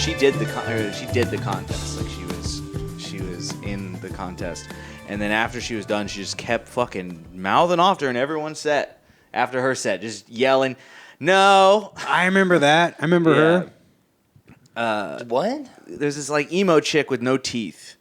she did the contest. Like she was in the contest, and then after she was done, she just kept fucking mouthing off during everyone's set. After her set, just yelling, "No!" I remember that. I remember her. What? There's this like emo chick with no teeth.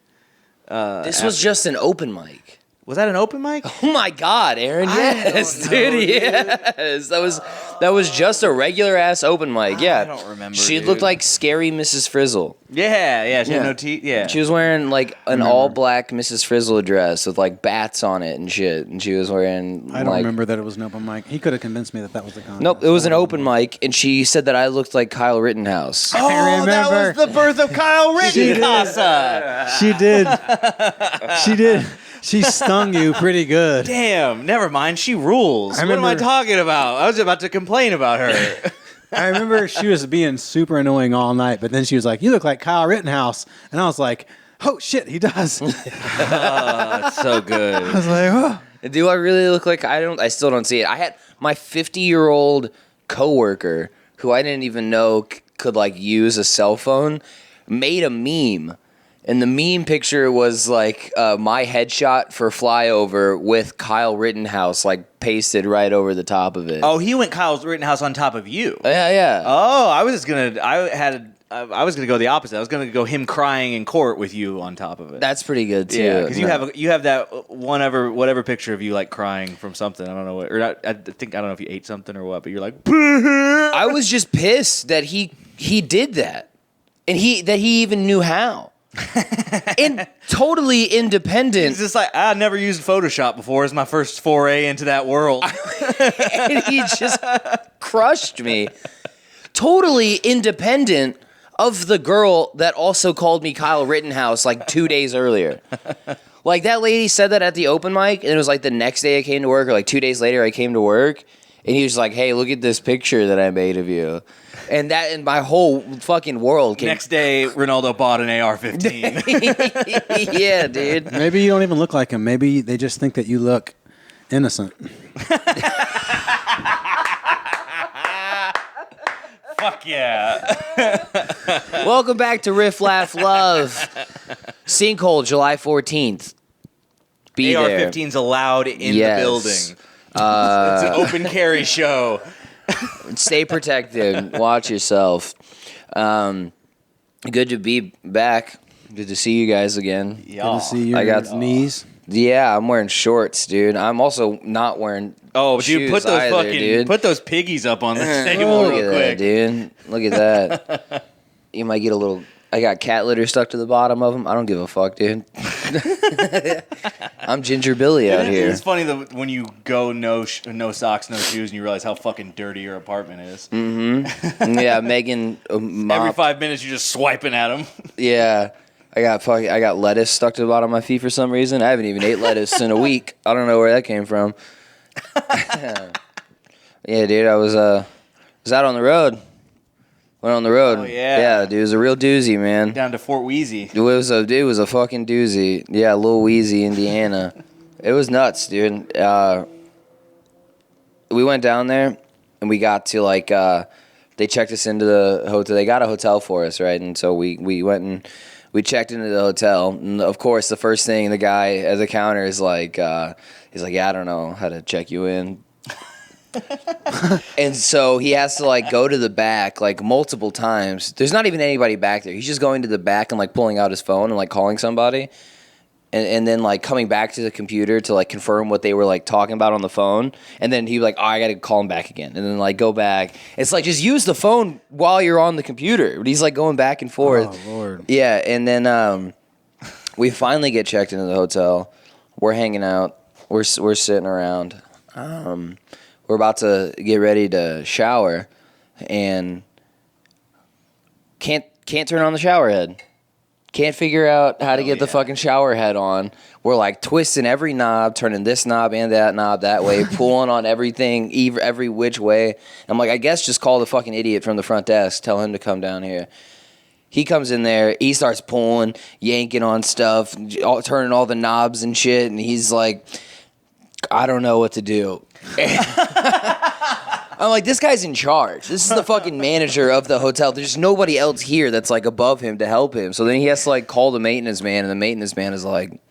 This was just an open mic. Was that an open mic? Oh my God, Aaron! Yes, dude. Yes, that was just a regular ass open mic. Yeah, I don't remember. She looked like scary Mrs. Frizzle. Yeah. She had no teeth. Yeah, she was wearing like an all black Mrs. Frizzle dress with like bats on it and shit. And she was wearing. I don't remember that it was an open mic. He could have convinced me that was the contest. Nope, it was an open mic, and she said that I looked like Kyle Rittenhouse. Oh, I remember. That was the birth of Kyle Rittenhouse. She did. She did. She stung you pretty good. Damn, never mind. She rules. What am I talking about? I was about to complain about her. I remember she was being super annoying all night, but then she was like, "You look like Kyle Rittenhouse," and I was like, "Oh shit, he does." That's so good. I was like, "Oh." Do I really look like I still don't see it. I had my 50-year-old coworker who I didn't even know could like use a cell phone made a meme. And the meme picture was like my headshot for Flyover with Kyle Rittenhouse like pasted right over the top of it. Oh, he went Kyle Rittenhouse on top of you. Yeah. Oh, I was gonna go the opposite. I was gonna go him crying in court with you on top of it. That's pretty good too. Yeah, because you have that whatever picture of you like crying from something. I don't know what, or not, I don't know if you ate something or what, but you're like. I was just pissed that he did that, and that he even knew how. And totally independent. It's just like, I never used Photoshop before. It's my first foray into that world. And he just crushed me. Totally independent of the girl that also called me Kyle Rittenhouse like 2 days earlier. Like that lady said that at the open mic, and it was like the next day I came to work, or like 2 days later I came to work, and he was like, "Hey, look at this picture that I made of you." And my whole fucking world came. Next day, Ronaldo bought an AR-15. Yeah, dude. Maybe you don't even look like him. Maybe they just think that you look innocent. Fuck yeah. Welcome back to Riff, Laugh, Love. Sinkhole, July 14th. Be there. AR-15's allowed in the building. It's an open carry show. Stay protected. Watch yourself. Good to be back. Good to see you guys again. Good to see your knees. Yeah, I'm wearing shorts, dude. I'm also not wearing dude, put those either, put those piggies up on the table Look real at quick. that, dude. Look at that. You might get a little... I got cat litter stuck to the bottom of them. I don't give a fuck, dude. I'm Ginger Billy out here. It's funny that when you go no socks, no shoes, and you realize how fucking dirty your apartment is. Mm-hmm. Yeah, Megan. Every 5 minutes, you're just swiping at them. Yeah, I got lettuce stuck to the bottom of my feet for some reason. I haven't even ate lettuce in a week. I don't know where that came from. Yeah, dude, I was out on the road. Went on the road. Oh, yeah. Yeah, dude, it was a real doozy, man. Down to Fort Wheezy. It was a fucking doozy. Yeah, Lil Wheezy, Indiana. It was nuts, dude. We went down there, and we got to, like, they checked us into the hotel. They got a hotel for us, right? And so we went and we checked into the hotel. And, of course, the first thing the guy at the counter is like, he's like, "Yeah, I don't know how to check you in." And so he has to like go to the back like multiple times. There's not even anybody back there. He's just going to the back and like pulling out his phone and like calling somebody, and then like coming back to the computer to like confirm what they were like talking about on the phone. And then he like, "Oh, I got to call him back again," and then like go back. It's like just use the phone while you're on the computer. But he's like going back and forth. Oh Lord. Yeah, and then we finally get checked into the hotel. We're hanging out. We're sitting around. We're about to get ready to shower, and can't turn on the shower head. Can't figure out how to get the fucking shower head on. We're like twisting every knob, turning this knob and that knob that way, pulling on everything, every which way. I'm like, I guess just call the fucking idiot from the front desk, tell him to come down here. He comes in there, he starts pulling, yanking on stuff, turning all the knobs and shit, and he's like, I don't know what to do. I'm like, this guy's in charge. This is the fucking manager of the hotel. There's nobody else here that's like above him to help him. So then he has to like call the maintenance man, and the maintenance man is like,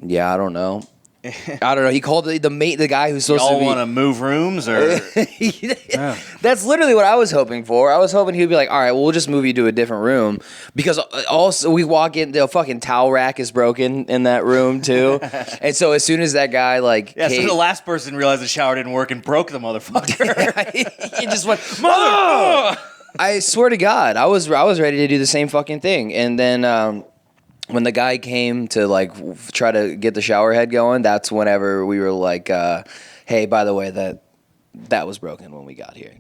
yeah, I don't know. He called the guy who's supposed to Y'all be. want to move rooms or? Yeah. That's literally what I was hoping for. I was hoping he would be like, all right, well, we'll just move you to a different room. Because also we walk in, the fucking towel rack is broken in that room too. And so as soon as that guy like... Yeah, so the last person realized the shower didn't work and broke the motherfucker. he just went, mother! I swear to God, I was ready to do the same fucking thing. And then... when the guy came to like try to get the shower head going, that's whenever we were like, "Hey, by the way, that was broken when we got here."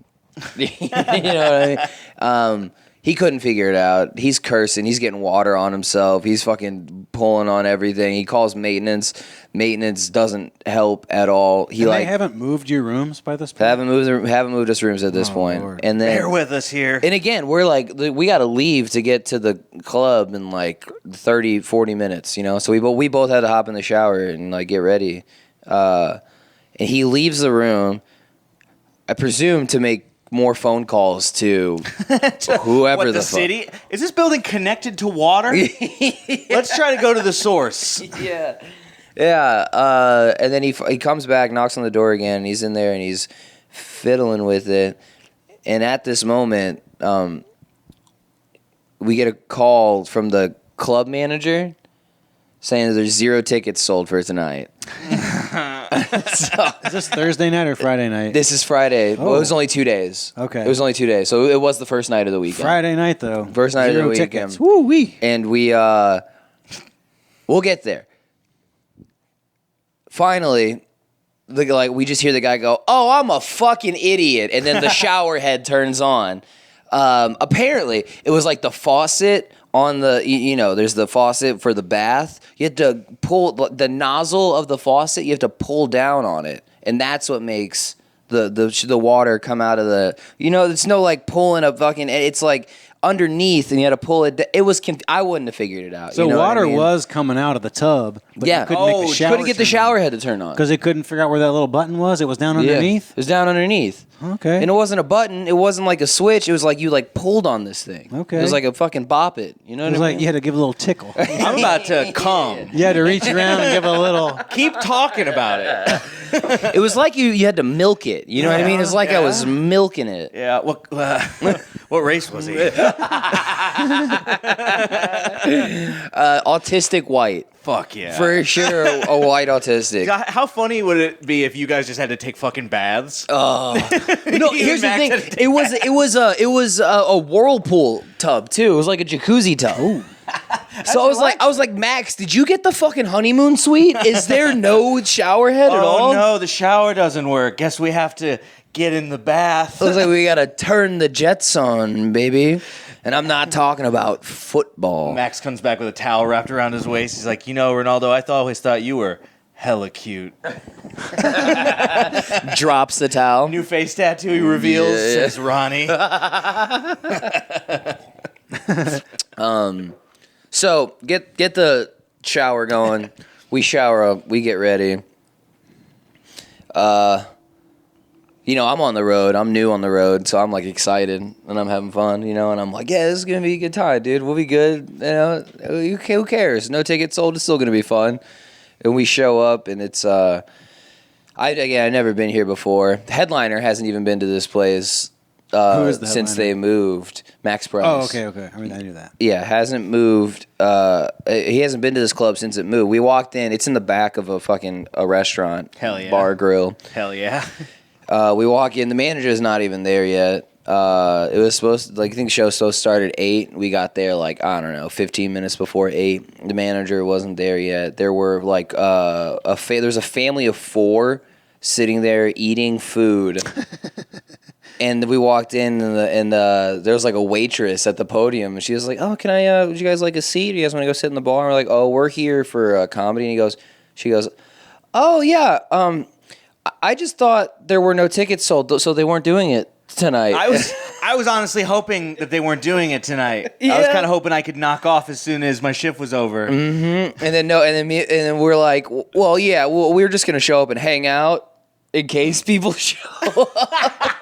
You know what I mean? He couldn't figure it out. He's cursing. He's getting water on himself. He's fucking pulling on everything. He calls maintenance. Maintenance doesn't help at all. They haven't moved your rooms by this point? Haven't moved us rooms at this point. Lord. And then Bear with us here. and again, we're like, we got to leave to get to the club in like 30, 40 minutes, you know? So we both had to hop in the shower and like get ready. And he leaves the room, I presume to make more phone calls to whoever What, the the city? Is this building connected to water? Let's try to go to the source. Yeah. And then he comes back, knocks on the door again, and he's in there and he's fiddling with it. And at this moment, we get a call from the club manager saying that there's 0 tickets sold for tonight. Is this Thursday night or Friday night? This is Friday. Well, it was only 2 days. Okay. It was only 2 days. So it was the first night of the weekend. Friday night, though. First night of the 0 weekend. tickets. Woo-wee. And we'll get there. Finally, we just hear the guy go, "Oh, I'm a fucking idiot," and then the shower head turns on. Apparently, it was like the faucet on the, there's the faucet for the bath. You have to pull the nozzle of the faucet. You have to pull down on it, and that's what makes the water come out of the. It's no like pulling a fucking. It's like underneath, and you had to pull it. It was. I wouldn't have figured it out. So you know water what I mean? was coming out of the tub, but Yeah. you couldn't make the shower Couldn't get the shower head to turn on because it couldn't figure out where that little button was. It was down underneath. It was down underneath. Okay. And it wasn't a button. It wasn't like a switch. It was like you like pulled on this thing. Okay. It was like a fucking bop it. You know It what was I like mean? you had to give a little tickle. I'm about to come. You had to reach around and give a little. Keep talking about it. It was like you had to milk it. You know what I mean? It's like I was milking it. Yeah. What race was he? Autistic white. Fuck yeah. For sure, a white autistic. God, how funny would it be if you guys just had to take fucking baths? No, here's the Max thing. had to take It was a whirlpool tub too. It was like a jacuzzi tub. Ooh. So I was like, Max, did you get the fucking honeymoon suite? Is there no shower head at all? Oh no, the shower doesn't work. Guess we have to get in the bath. Looks like we gotta turn the jets on, baby. And I'm not talking about football. Max comes back with a towel wrapped around his waist. He's like, Ronaldo, I always thought you were hella cute. Drops the towel. New face tattoo he reveals says Ronnie. So get the shower going. We shower up. We get ready. I'm on the road. I'm new on the road, so I'm like excited and I'm having fun, and I'm like, yeah, this is gonna be a good time, dude. We'll be good. Who cares? No tickets sold. It's still gonna be fun. And we show up, and it's I've never been here before. The headliner hasn't even been to this place Who is the since headliner? they moved. Max Price. Oh, okay. I knew that. Yeah, hasn't moved. He hasn't been to this club since it moved. We walked in. It's in the back of a restaurant. Hell yeah. Bar grill. Hell yeah. We walk in. The manager's not even there yet. It was supposed to, I think the show was supposed to start at 8. We got there 15 minutes before 8. The manager wasn't there yet. There were there's a family of 4 sitting there eating food. And we walked in, and there was a waitress at the podium, and she was like, "Oh, can I? Would you guys like a seat? Or you guys want to go sit in the bar?" And we're like, "Oh, we're here for comedy." And she goes, "Oh yeah, I just thought there were no tickets sold, so they weren't doing it tonight." I was honestly hoping that they weren't doing it tonight. I was kind of hoping I could knock off as soon as my shift was over. Mm-hmm. And then we're like, "Well, yeah, we were just gonna show up and hang out." in case people show up.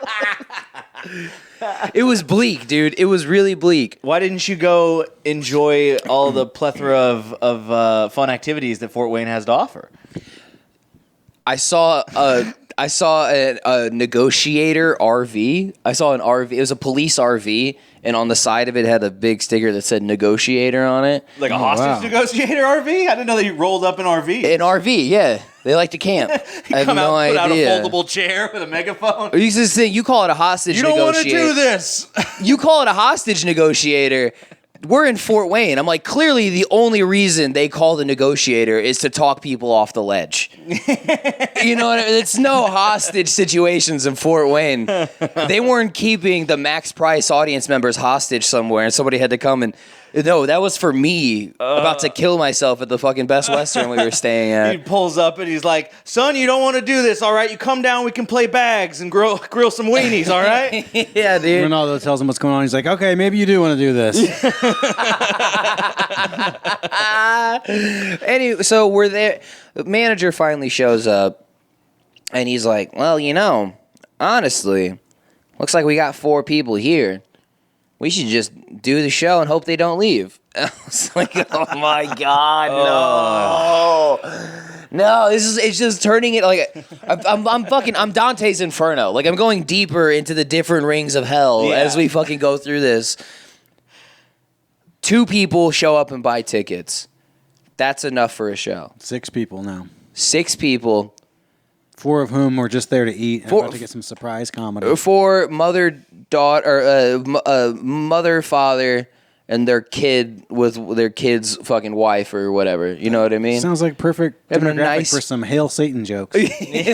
It was bleak, dude. It was really bleak. Why didn't you go enjoy all the plethora of fun activities that Fort Wayne has to offer? I saw a negotiator RV. I saw an RV. It was a police RV, and on the side of it had a big sticker that said negotiator on it. Like a hostage negotiator RV? I didn't know that you rolled up an RV. An RV, yeah. They like to camp. I have no idea. Put out a foldable chair with a megaphone. You just think you call it a hostage negotiator. You don't want to do this. You call it a hostage negotiator. We're in Fort Wayne. I'm like, clearly the only reason they call the negotiator is to talk people off the ledge. You know what I mean? It's no hostage situations in Fort Wayne. They weren't keeping the Max Price audience members hostage somewhere and somebody had to come and... No, that was for me about to kill myself at the fucking Best Western we were staying at. He pulls up and he's like, son, you don't want to do this, all right? You come down, we can play bags and grill some weenies, all right? Yeah, dude. Ronaldo tells him what's going on. He's like, okay, maybe you do want to do this. Anyway, so we're there. The manager finally shows up and he's like, well, you know, honestly, looks like we got 4 people here. We should just do the show and hope they don't leave. I was like, oh my God, no, it's just turning it like I'm Dante's Inferno. Like I'm going deeper into the different rings of hell as we fucking go through this. 2 people show up and buy tickets. That's enough for a show. 6 people now. 6 people. 4 of whom were just there to eat and about to get some surprise comedy. 4 mother, father, and their kid with their kid's fucking wife or whatever. You know what I mean? Sounds like perfect demographic for some Hail Satan jokes. They're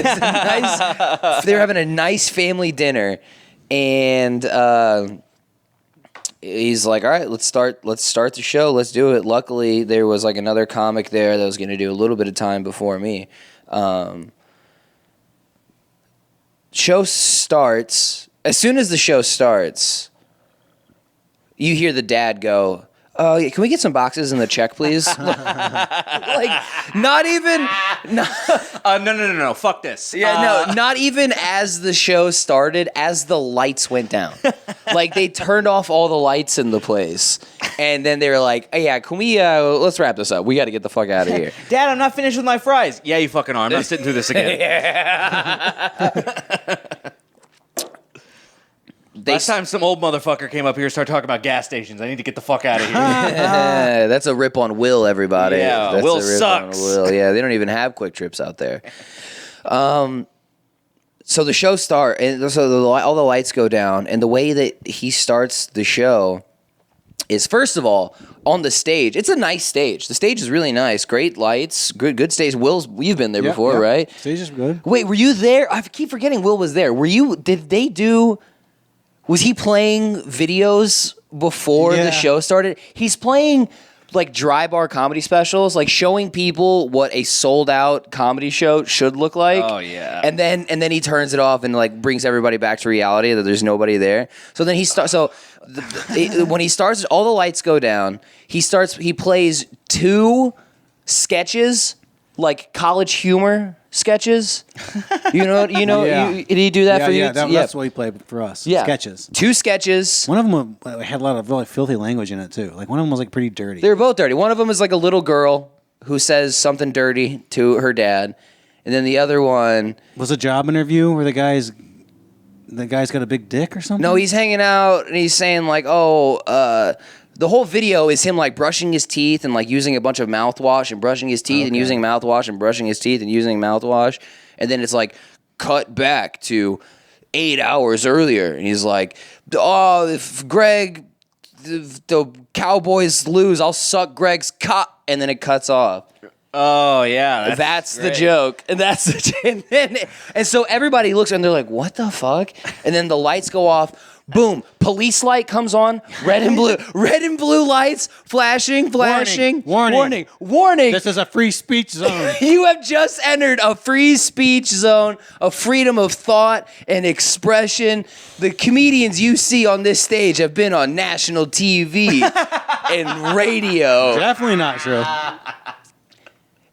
having a nice family dinner, and he's like, all right, let's start the show. Let's do it. Luckily, there was like another comic there that was going to do a little bit of time before me. Show starts. As soon as the show starts, you hear the dad go, "Oh, can we get some boxes in the check, please?" Like, not even. No. Fuck this. Yeah, no, not even as the show started, as the lights went down. Like, they turned off all the lights in the place. And then they were like, oh, yeah, can we, let's wrap this up. We got to get the fuck out of here. Dad, I'm not finished with my fries. Yeah, you fucking are. I'm not sitting through this again. Last time some old motherfucker came up here and started talking about gas stations. I need to get the fuck out of here. That's a rip on Will, everybody. Yeah, That's Will a rip sucks. On Will. Yeah, they don't even have quick trips out there. So the show starts, and so all the lights go down, and the way that he starts the show is, first of all, on the stage. It's a nice stage. The stage is really nice. Great lights. Good stage. Will's, you've been there before, right? Stage is good. Wait, were you there? I keep forgetting Will was there. Was he playing videos before the show started? He's playing like dry bar comedy specials, like showing people what a sold out comedy show should look like. Oh yeah. And then he turns it off and like brings everybody back to reality that there's nobody there. So then he starts. So when he starts, all the lights go down. He plays 2 sketches, like college humor sketches. You know. Did he do that for you? That's what he played for us. Yeah. Sketches. 2 sketches. One of them had a lot of really filthy language in it too. Like one of them was like pretty dirty. They were both dirty. One of them is like a little girl who says something dirty to her dad, and then the other one was a job interview where the guy's got a big dick or something. No, he's hanging out and he's saying like, the whole video is him like brushing his teeth and like using a bunch of mouthwash and brushing his teeth and using mouthwash and brushing his teeth and using mouthwash. And then it's like cut back to 8 hours earlier. And he's like, oh, if the Cowboys lose, I'll suck Greg's cock. And then it cuts off. Oh, yeah. That's the joke. And and so everybody looks and they're like, what the fuck? And then the lights go off. Boom. Police light comes on. Red and blue lights flashing. Warning. This is a free speech zone. You have just entered a free speech zone of freedom of thought and expression. The comedians you see on this stage have been on national TV and radio. Definitely not true.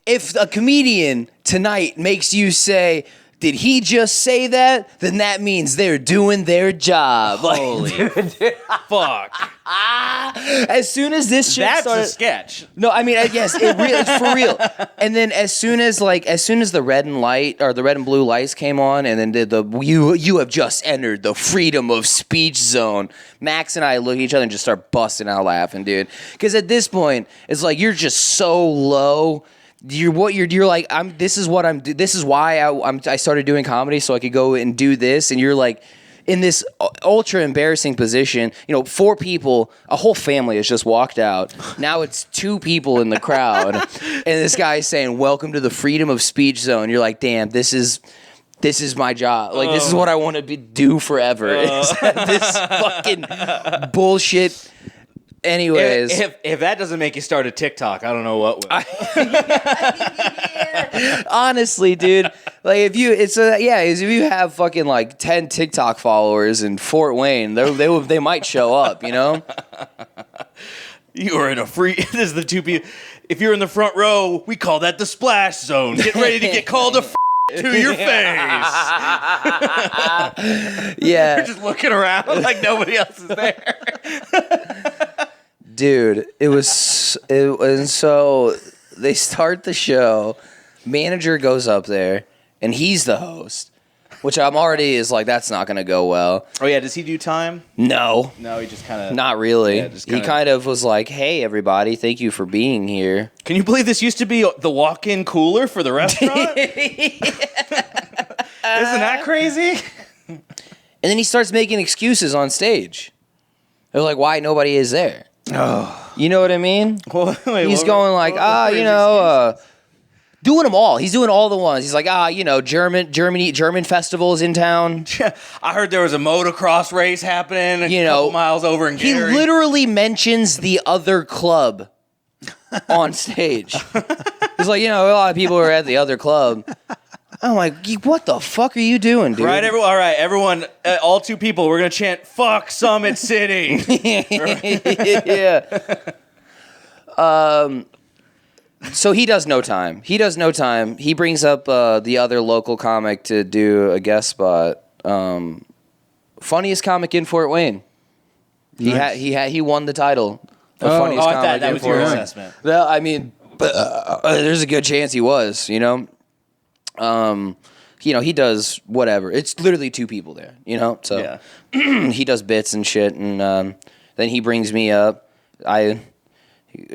If a comedian tonight makes you say, did he just say that? Then that means they're doing their job. Holy fuck. As soon as this shit That's started, a sketch. no, I mean, yes, it's for real. And then as soon as the red and blue lights came on, and then you have just entered the freedom of speech zone. Max and I look at each other and just start busting out laughing, dude. Because at this point, it's like you're just so low. You're like, this is why I started doing comedy, so I could go and do this. And you're like in this ultra embarrassing position. 4 people, a whole family has just walked out. Now it's 2 people in the crowd, and this guy's saying, "Welcome to the freedom of speech zone." You're like, damn, this is my job. Like, this is what I want to do forever. Is this fucking bullshit. Anyways, if that doesn't make you start a TikTok, I don't know what will. Honestly, dude, like if you have fucking like 10 TikTok followers in Fort Wayne, they might show up, You are in a free. This is the 2 people. If you're in the front row, we call that the splash zone. Get ready to get called a to your face. Yeah, you're just looking around like nobody else is there. Dude, and so they start the show. Manager goes up there, and he's the host, which I'm already is like, that's not going to go well. Oh, yeah. Does he do time? No, he just kind of... Not really. Yeah, he kind of was like, hey, everybody, thank you for being here. Can you believe this used to be the walk-in cooler for the restaurant? Isn't that crazy? And then he starts making excuses on stage. They're like, why nobody is there? Oh. You know what I mean? Wait, he's going like, doing them all. He's doing all the ones. He's like, German festivals in town. I heard there was a motocross race happening a couple miles over in Gary. He literally mentions the other club on stage. He's like, a lot of people are at the other club. I'm like, what the fuck are you doing, dude? Right, everyone. All right, everyone. All 2 people. We're gonna chant "Fuck Summit City." Yeah. So he does no time. He brings up the other local comic to do a guest spot. Funniest comic in Fort Wayne. Nice. He won the title of funniest comic. I thought that was your assessment. Well, I mean, there's a good chance he was. He does whatever. It's literally 2 people there, So yeah. He does bits and shit, and then he brings me up. I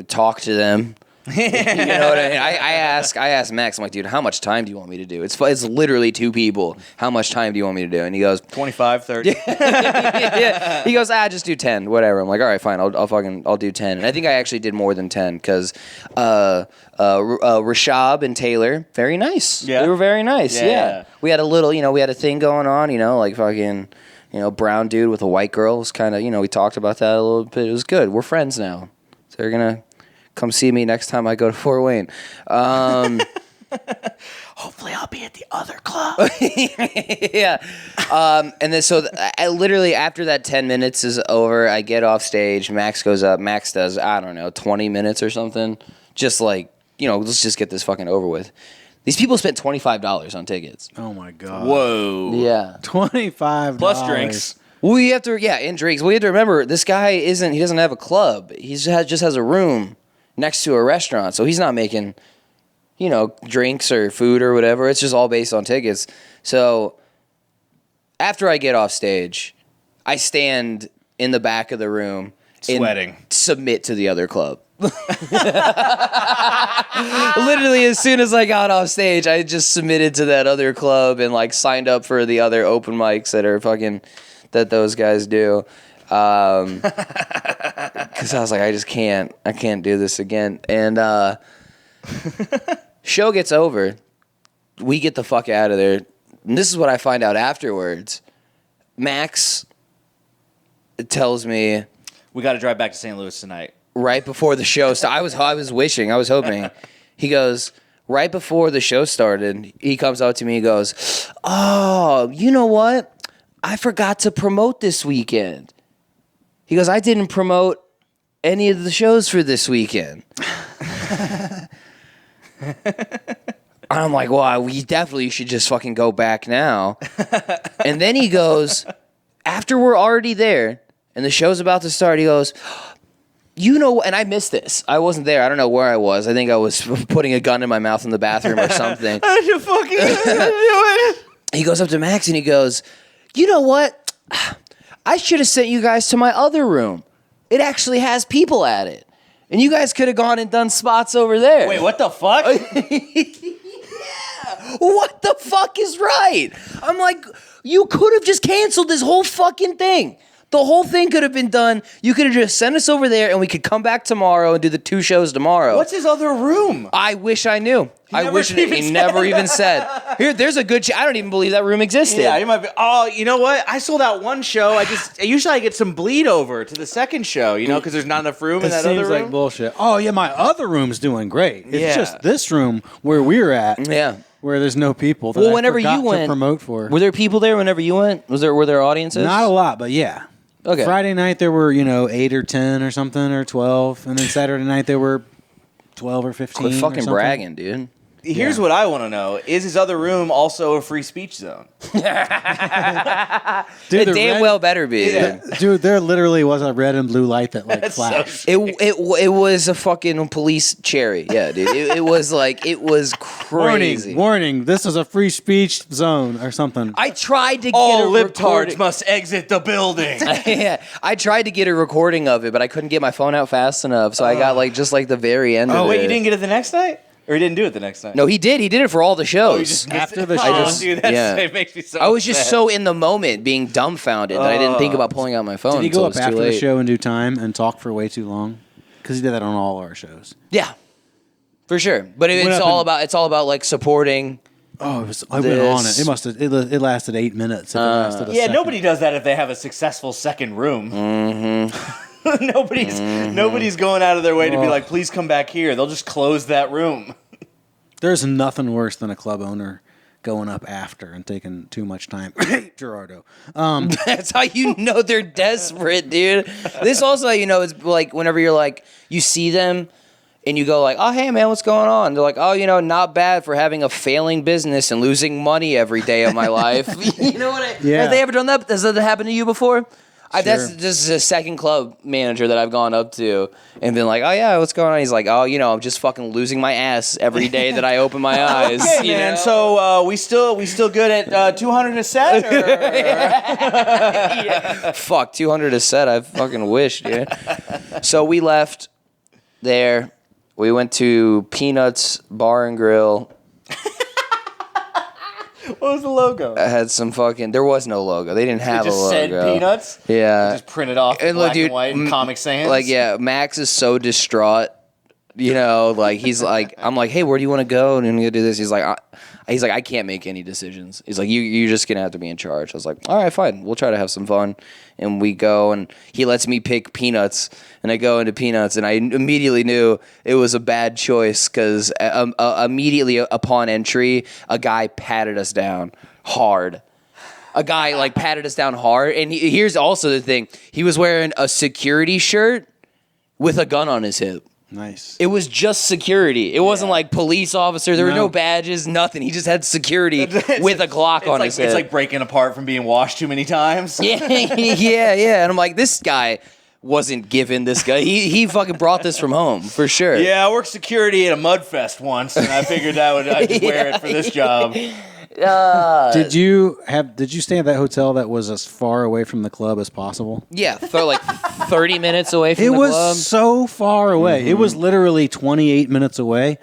talk to them. You know what I mean? I ask Max. I'm like, dude, how much time do you want me to do? It's literally 2 people. How much time do you want me to do? And he goes 25, 30. Yeah. He goes, just do 10, whatever. I'm like, all right, fine. I'll do 10. And I think I actually did more than 10 because Rashab and Taylor, very nice. Yeah. They were very nice. Yeah. We had a little, we had a thing going on. Like fucking, brown dude with a white girl. It was kind of, we talked about that a little bit. It was good. We're friends now. So they're gonna come see me next time I go to Fort Wayne. Hopefully I'll be at the other club. Yeah. And then I literally, after that 10 minutes is over, I get off stage. Max goes up. Max does, 20 minutes or something. Just like, let's just get this fucking over with. These people spent $25 on tickets. Oh, my God. Whoa. Yeah. $25. Plus drinks. We have to, and drinks. We have to remember, this guy he doesn't have a club. He just has a room next to a restaurant. So he's not making, drinks or food or whatever. It's just all based on tickets. So after I get off stage, I stand in the back of the room sweating and submit to the other club. Literally, as soon as I got off stage, I just submitted to that other club and like signed up for the other open mics that those guys do. Because I was like, I can't do this again. And show gets over. We get the fuck out of there. And this is what I find out afterwards. Max tells me, we got to drive back to St. Louis tonight. Right before the show started. I was hoping. He goes, right before the show started, he comes out to me and goes, oh, you know what? I forgot to promote this weekend. He goes, I didn't promote any of the shows for this weekend. And I'm like, well, we definitely should just fucking go back now. And then he goes, after we're already there and the show's about to start, he goes, you know, and I missed this. I wasn't there. I don't know where I was. I think I was putting a gun in my mouth in the bathroom or something. How did you fucking do it? He goes up to Max and he goes, you know what? I should have sent you guys to my other room. It actually has people at it. And you guys could have gone and done spots over there. Wait, what the fuck? What the fuck is right? I'm like, you could have just canceled this whole fucking thing. The whole thing could have been done. You could have just sent us over there and we could come back tomorrow and do the 2 shows tomorrow. What's his other room? I wish I knew. I wish he never even said. There's a good I don't even believe that room existed. Yeah, you might be. Oh, you know what? I sold out one show. Usually I get some bleed over to the second show, you know, because there's not enough room in that other room. Seems like bullshit. Oh yeah, my other room's doing great. It's Yeah. just this room where we're at. Yeah. Where there's no people. That Well, I whenever forgot you to went, promote for. Were there people there whenever you went? Were there audiences? Not a lot, but yeah. Okay. Friday night there were 8 or 10 or something or 12, and then Saturday night there were 12 or 15. Quit or fucking something. bragging, dude. Here's what I want to know: is his other room also a free speech zone? Dude, It the damn red- well better be. Dude. Dude, there literally was a red and blue light that That's so flashed. It was a fucking police cherry. Yeah, dude. It was crazy. Warning, this is a free speech zone or something. I tried to get All a libtards recording. must exit the building. Yeah, I tried to get a recording of it, but I couldn't get my phone out fast enough, so I got just the very end of it. Oh wait, you didn't get it the next night, or he didn't do it the next night? No, he did. He did it for all the shows. Oh, you just missed After it? the Oh, show. dude, it makes me so. I was just upset. so in the moment, being dumbfounded, that I didn't think about pulling out my phone. Did he until go it up was after too the late. show in due time and talk for way too long? Because he did that on all our shows. Yeah, for sure. But Went it's up all and- about like supporting. Oh, I went on it. This- It lasted 8 minutes. If it lasted a Yeah, second. nobody does that if they have a successful second room. Mm-hmm. nobody's going out of their way to be like, please come back here. They'll just close that room. There's nothing worse than a club owner going up after and taking too much time. Gerardo. That's how you know they're desperate, dude. This also, how you know, it's like whenever you're like, you see them and you go like, oh, hey, man, what's going on? They're like, oh, not bad for having a failing business and losing money every day of my life. You know what? Yeah. Have they ever done that? Has that happened to you before? That's Sure. just a second club manager that I've gone up to and been like, oh, yeah, what's going on? He's like, oh, I'm just fucking losing my ass every day that I open my eyes. Okay, you man. know? So we still good at 200 a set? Or? Yeah. Fuck, 200 a set. I fucking wish, dude. So we left there. We went to Peanuts Bar and Grill. What was the logo? I had some fucking. There was no logo. They didn't It have a just logo. said peanuts. Yeah. Just printed off in And look, black dude, and white in Comic Sans. Like, yeah, Max is so distraught. Like he's like, I'm like, hey, where do you want to go? And I'm gonna do this. He's like, I can't make any decisions. He's like, you're just gonna have to be in charge. I was like, all right, fine. We'll try to have some fun. And we go, and he lets me pick Peanuts, and I go into Peanuts, and I immediately knew it was a bad choice because immediately upon entry, a guy patted us down hard. A guy like patted us down hard, and here's also the thing: he was wearing a security shirt with a gun on his hip. Nice. It was just security. It wasn't like police officer. There were no badges, nothing. He just had security with a Glock on his head. It's like breaking apart from being washed too many times. yeah. And I'm like, this guy wasn't given this guy. He fucking brought this from home for sure. Yeah, I worked security at a mud fest once, and I figured I'd just wear it for this job. Did you stay at that hotel that was as far away from the club as possible? Yeah, like 30 minutes away from It the was club. so far away. It was literally 28 minutes away.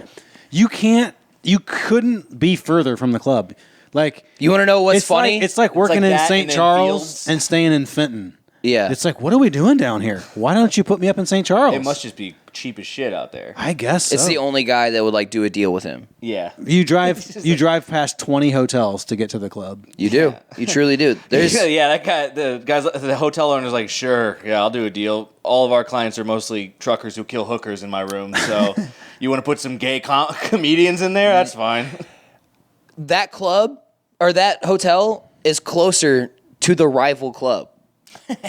You couldn't be further from the club. Like, You want to know what's funny? It's like working like in that St. and then Charles Fields. and staying in Fenton. yeah. It's like, what are we doing down here? Why don't you put me up in St. Charles? It must just be cheap as shit out there. I guess so. It's the only guy that would like do a deal with him. Yeah. You drive It's just you like- drive past 20 hotels to get to the club. You do. You truly do. There's Yeah, that guy, the hotel owner's like, sure, yeah, I'll do a deal. All of our clients are mostly truckers who kill hookers in my room, so you want to put some gay comedians in there? That's fine. that club or that hotel is closer to the rival club.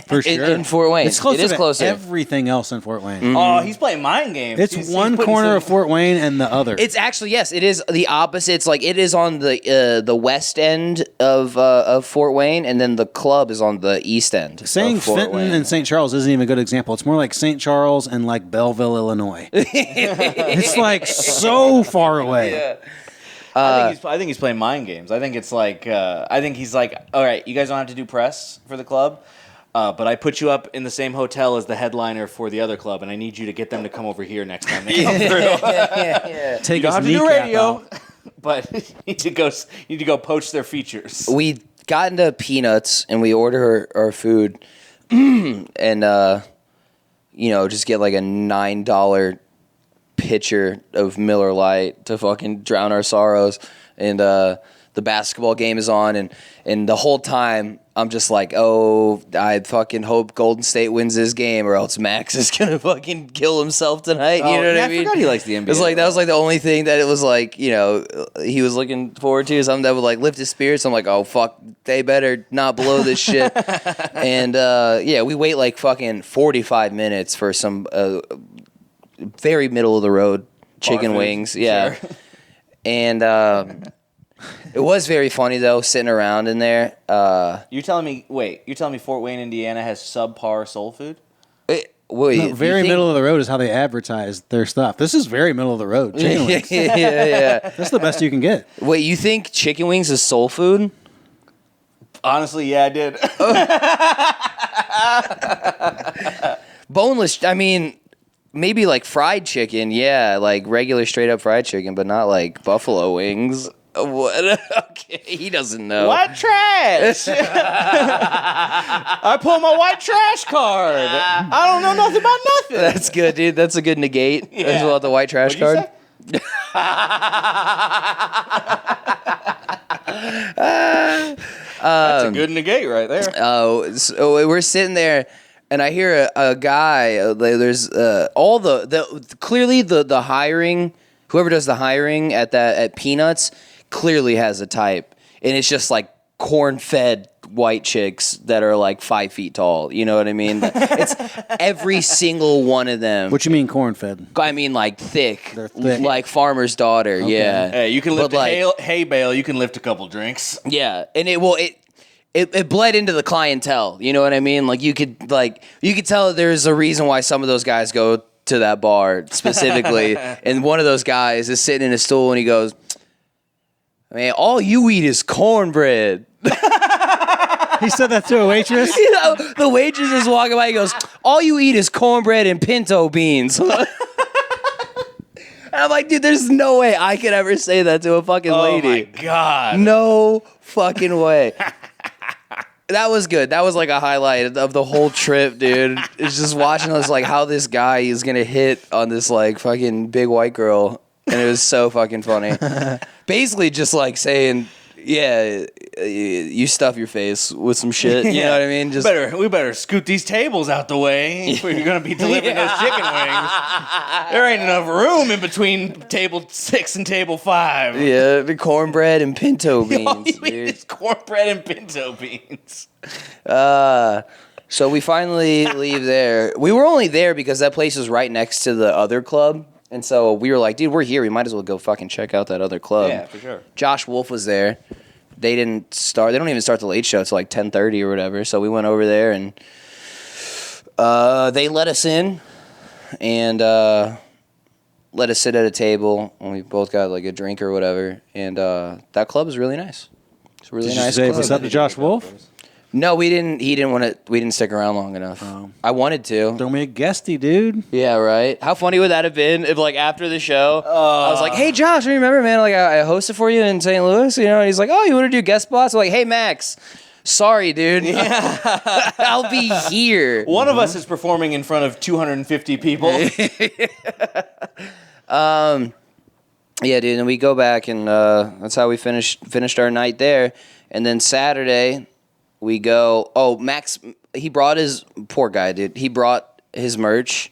For sure. In Fort Wayne. It's closer It is to closer. everything else in Fort Wayne. Oh, he's playing mind games. It's He's one putting corner some- of Fort Wayne and the other. It's actually, yes, it is the opposite. It's like it is on the west end of Fort Wayne, and then the club is on the east end. Saying of Fort Fenton Wayne. and St. Charles isn't even a good example. It's more like St. Charles and like Belleville, Illinois. It's like so far away. Yeah. I think he's playing mind games. I think it's like I think he's like, all right, you guys don't have to do press for the club, but I put you up in the same hotel as the headliner for the other club, and I need you to get them to come over here next time they come through. Take You don't his have to do kneecap radio, out. but you need to go poach their features. We got into Peanuts and we order our food, and just get like a $9 pitcher of Miller Lite to fucking drown our sorrows. And the basketball game is on, and the whole time I'm just like, oh, I fucking hope Golden State wins this game, or else Max is gonna fucking kill himself tonight. You know what I mean? I forgot he likes the NBA. It's like that was like the only thing that it was like, he was looking forward to, something that would like lift his spirits. I'm like, oh fuck, they better not blow this shit. And we wait like fucking 45 minutes for some very middle of the road chicken food, wings. Yeah. sure. And it was very funny though, sitting around in there. You're telling me Fort Wayne, Indiana has subpar soul food? Wait, Very middle of the road is how they advertise their stuff. This is very middle of the road. Chain wings. yeah. That's the best you can get. Wait, you think chicken wings is soul food? Honestly, yeah, I did. Boneless, I mean, maybe like fried chicken, yeah, like regular straight up fried chicken, but not like buffalo wings. What? Okay, he doesn't know. White trash. I pulled my white trash card. I don't know nothing about nothing. That's good, dude. That's a good negate as well, the white trash What'd you card. say? That's a good negate right there. Oh, so we're sitting there, and I hear a guy. There's all the clearly the hiring. Whoever does the hiring at Peanuts clearly has a type, and it's just like corn-fed white chicks that are like 5 feet tall. You know what I mean? It's every single one of them. What you mean corn-fed? I mean, like thick, They're thick. like farmer's daughter. Okay. Yeah, Hey, you can lift But, a like- hay bale. You can lift a couple drinks. yeah, and it bled into the clientele. You know what I mean? Like you could tell that there's a reason why some of those guys go to that bar specifically. And one of those guys is sitting in a stool and he goes, "Man, all you eat is cornbread." He said that to a waitress? You know, the waitress is walking by. He goes, "All you eat is cornbread and pinto beans." And I'm like, dude, there's no way I could ever say that to a fucking lady. Oh my god. No fucking way. That was good. That was like a highlight of the whole trip, dude. It's just watching us like how this guy is gonna hit on this like fucking big white girl, and it was so fucking funny. Basically, just like saying, "Yeah, you stuff your face with some shit." You know what I mean? Just We better scoot these tables out the way if we're gonna be delivering those chicken wings. There ain't enough room in between table 6 and table 5. yeah, the cornbread and pinto All beans, you eat dude. is cornbread and pinto beans. So we finally leave there. We were only there because that place was right next to the other club. And so we were like, dude, we're here. We might as well go fucking check out that other club. Yeah, for sure. Josh Wolf was there. They don't even start the late show till like 10:30 or whatever. So we went over there and they let us in and let us sit at a table. And we both got like a drink or whatever. And that club is really nice. It's a really Did you nice say club. what's up to Josh Wolf? No, we didn't. He didn't want to. We didn't stick around long enough. Oh. I wanted to. Throw me a guesty, dude. Yeah, right. How funny would that have been if, like, after the show, I was like, "Hey, Josh, remember, man? Like, I hosted for you in St. Louis, you know?" And he's like, "Oh, you want to do guest spots?" I'm like, "Hey, Max, sorry, dude. I'll be here." One of us is performing in front of 250 people. Yeah, dude. And we go back, and that's how we finished our night there. And then Saturday, we go. Oh, Max, he brought his poor guy, dude. He brought his merch.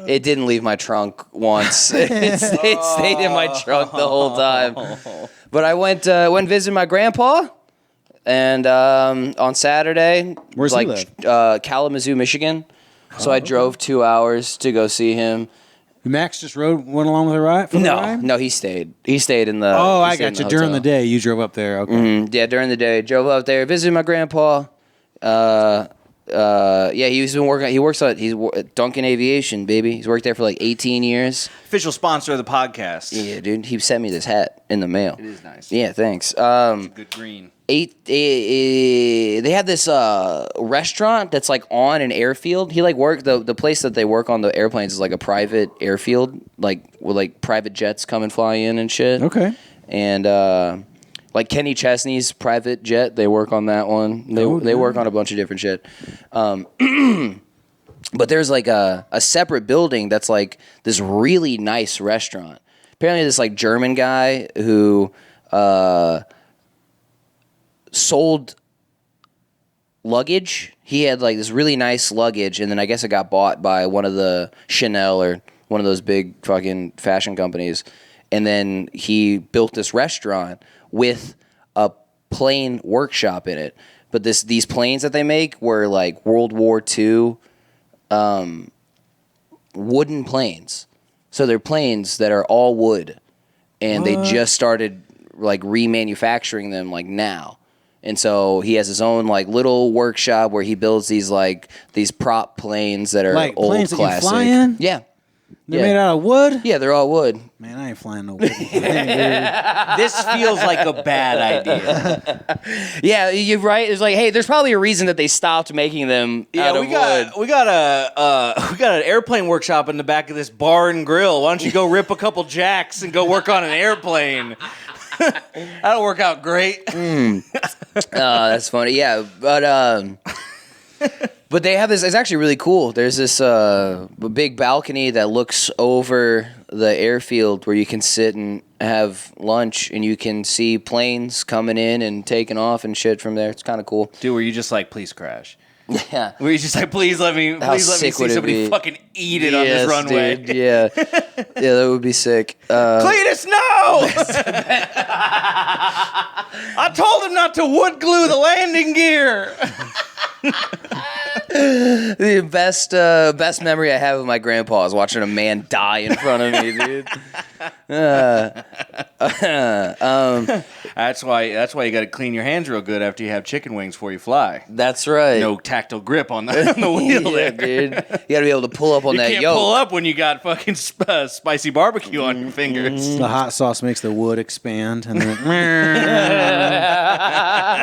It didn't leave my trunk once. It stayed in my trunk the whole time. But I went visited my grandpa. And on Saturday, Where's he live? Kalamazoo, Michigan. So I drove 2 hours to go see him. Max just went along with the ride? No, he stayed. He stayed in the. Oh, he I stayed in got you. the During hotel. the day, you drove up there. Okay. Yeah, during the day, drove up there, visited my grandpa. He's been working. He works at Duncan Aviation, baby. He's worked there for like 18 years. Official sponsor of the podcast. Yeah, dude. He sent me this hat in the mail. It is nice. Yeah, thanks. Good green. They have this restaurant that's like on an airfield. He like work the place that they work on the airplanes is like a private airfield, like with like private jets come and fly in and shit. Okay. And like Kenny Chesney's private jet, they work on that one. They work on a bunch of different shit. But there's like a separate building that's like this really nice restaurant. Apparently, this like German guy who sold luggage. He had like this really nice luggage, and then I guess it got bought by one of the Chanel or one of those big fucking fashion companies. And then he built this restaurant with a plane workshop in it. But these planes that they make were like World War II wooden planes. So they're planes that are all wood, and they just started like remanufacturing them like now. And so he has his own like little workshop where he builds these prop planes that are Like old planes that you classic. fly in? Yeah. They're made out of wood? Yeah, they're all wood. Man, I ain't flying no wood. This feels like a bad idea. Yeah, you're right. It's like, hey, there's probably a reason that they stopped making them out of wood. We got an airplane workshop in the back of this bar and grill. Why don't you go rip a couple jacks and go work on an airplane? That'll work out great. That's funny. Yeah, but they have this. It's actually really cool. There's this big balcony that looks over the airfield where you can sit and have lunch, and you can see planes coming in and taking off and shit from there. It's kind of cool. Dude, were you just like, please crash? Yeah. Were you just like, please let me see somebody fucking eat it on this runway? Dude, yeah. Yeah, that would be sick. Cletus, no! I told him not to wood glue the landing gear. The best memory I have of my grandpa is watching a man die in front of me, dude. That's why you got to clean your hands real good after you have chicken wings before you fly. That's right. No tactile grip on the wheel yeah, there. dude. You gotta be able to pull up on that can't yoke. pull up when you got fucking spicy barbecue on your fingers. The hot sauce makes the wood expand, and then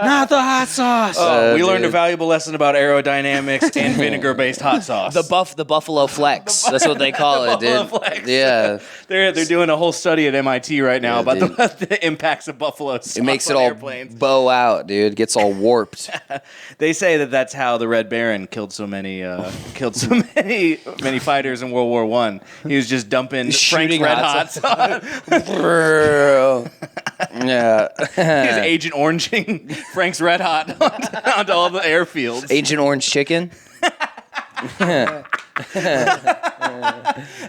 not the hot sauce. We learned a valuable lesson about aerodynamics and vinegar-based hot sauce. The Buffalo Flex. That's what they call it, dude. Buffalo Flex. Yeah. They're doing a whole study at MIT right now about the impacts of buffalo sauce It makes it on all airplanes. bow out, dude. Gets all warped. They say that's how the Red Baron killed so many fighters in World War I. He was just dumping Shooting Frank's Red hot Hots on. Yeah. He was Agent Oranging Frank's Red Hot onto all the airfields. Agent Orange Chicken.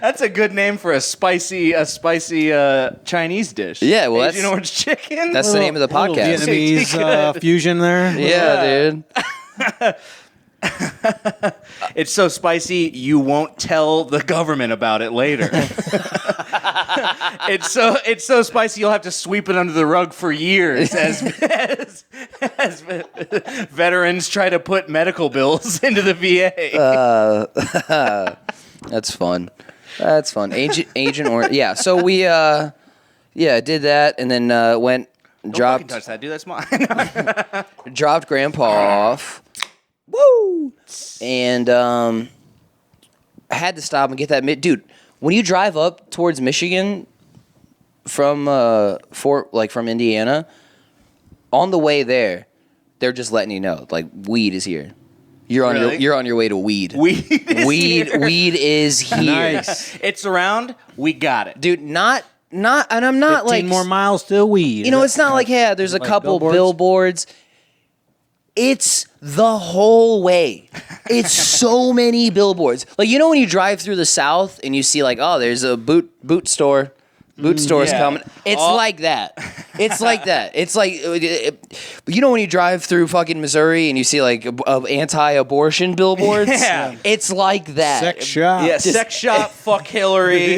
That's a good name for a spicy Chinese dish. Yeah, well, Agent Orange Chicken. That's the name of the Little podcast. Vietnamese fusion there. Yeah, dude. It's so spicy you won't tell the government about it later. It's so spicy you'll have to sweep it under the rug for years as veterans try to put medical bills into the VA. That's fun. That's fun. Agent Orange. Yeah. So we did that, and then went Don't dropped fucking touch that, dude. That's mine. dropped Grandpa off. Woo! And I had to stop and get that dude. When you drive up towards Michigan from from Indiana, on the way there, they're just letting you know, like, weed is here. You're on your way to weed. Weed is here. Nice. It's around. We got it, Dude, not and I'm not 15 like more miles to weed. You know, it's not like, yeah, there's a like couple billboards? billboards. It's the whole way. It's so many billboards. Like, you know when you drive through the South and you see like, oh, there's a boot store. Boot store's Yeah. coming. It's like that. It's like that. It's like, you know when you drive through fucking Missouri and you see like anti-abortion billboards? Yeah. It's like that. Sex shop. Yeah, sex shop, fuck Hillary.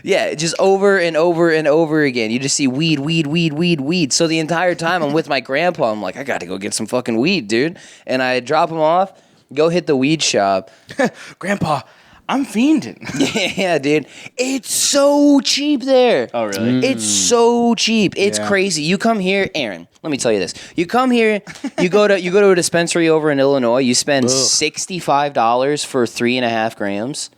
Yeah, just over and over and over again. You just see weed, weed, weed, weed, weed. So the entire time I'm with my grandpa, I'm like, I got to go get some fucking weed, dude. And I drop him off, go hit the weed shop. Grandpa, I'm fiending. Yeah, dude. It's so cheap there. Oh, really? It's so cheap. It's Yeah. crazy. You come here, Aaron. Let me tell you this. You come here, you go to a dispensary over in Illinois. You spend $65 for 3.5 grams.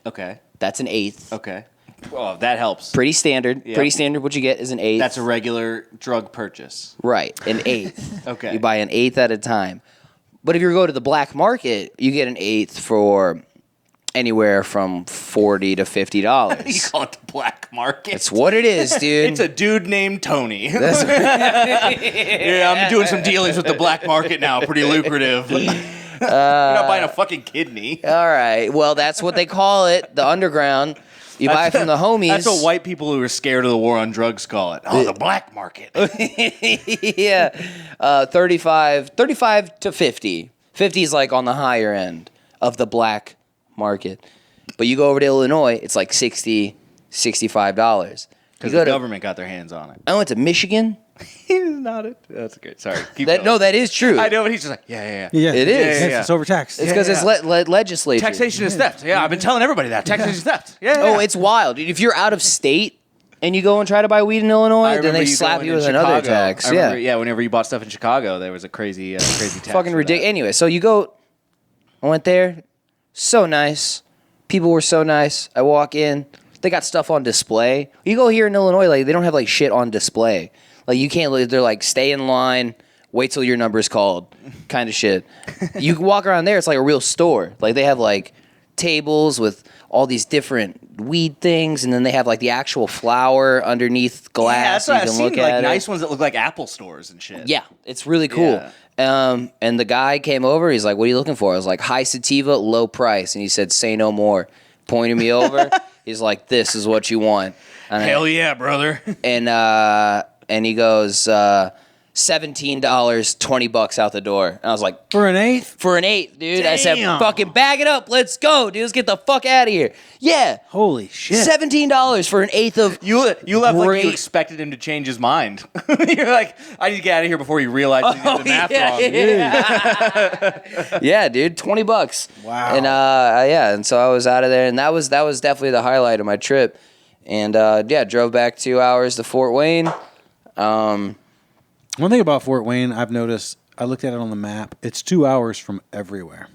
Okay. That's an eighth. Okay. Well, that helps. Pretty standard. Yeah. Pretty standard. What you get is an eighth. That's a regular drug purchase. Right, an eighth. Okay. You buy an eighth at a time. But if you go to the black market, you get an eighth for anywhere from $40 to $50. You call it the black market. It's what it is, dude. It's a dude named Tony. Yeah, I'm doing some dealings with the black market now. Pretty lucrative. You're not buying a fucking kidney. All right. Well, that's what they call it, the underground. You buy it from the homies. That's what white people who are scared of the war on drugs call it. Oh, the black market. Yeah. 35 to 50. 50 is like on the higher end of the black market. But you go over to Illinois, it's like $60, $65. Because the government got their hands on it. I went to Michigan. He's not it. That's great. Sorry. Keep That, going. no, that is true. I know, but he's just like, yeah. Yeah, It is. Yes, Yeah. it's overtaxed. It's because it's legislature. Taxation is theft. Yeah, I've been telling everybody that. Taxation is theft. Yeah. Oh, it's wild. If you're out of state and you go and try to buy weed in Illinois, I then remember they you slap going you in with another Chicago. tax. I Yeah. remember, yeah, whenever you bought stuff in Chicago, there was a crazy tax. Fucking for ridiculous. that. Anyway, so you go. I went there. So nice. People were so nice. I walk in. They got stuff on display. You go here in Illinois, like they don't have like shit on display. Like you can't. They're like stay in line, wait till your number's called, kind of shit. You walk around there, it's like a real store. Like they have like tables with all these different weed things, and then they have like the actual flower underneath glass. Yeah, that's what you I've can seen. look Like at it. nice ones that look like Apple stores and shit. Yeah, it's really cool. Yeah. And the guy came over. He's like, "What are you looking for?" I was like, "High sativa, low price." And he said, "Say no more." Pointed me over. He's like, "This is what you want." And Hell yeah, brother. and he goes, $17, $20 out the door. And I was like, For an eighth? for an eighth, dude. I said, Damn. fucking bag it up. Let's go, dude. Let's get the fuck out of here. Yeah. Holy shit. $17 for an eighth of You left like Great. you expected him to change his mind. You're like, I need to get out of here before he realizes he did the math wrong. Yeah, dude, $20. Wow. And and so I was out of there, and that was definitely the highlight of my trip. And drove back 2 hours to Fort Wayne. One thing about Fort Wayne, I've noticed, I looked at it on the map, it's 2 hours from everywhere.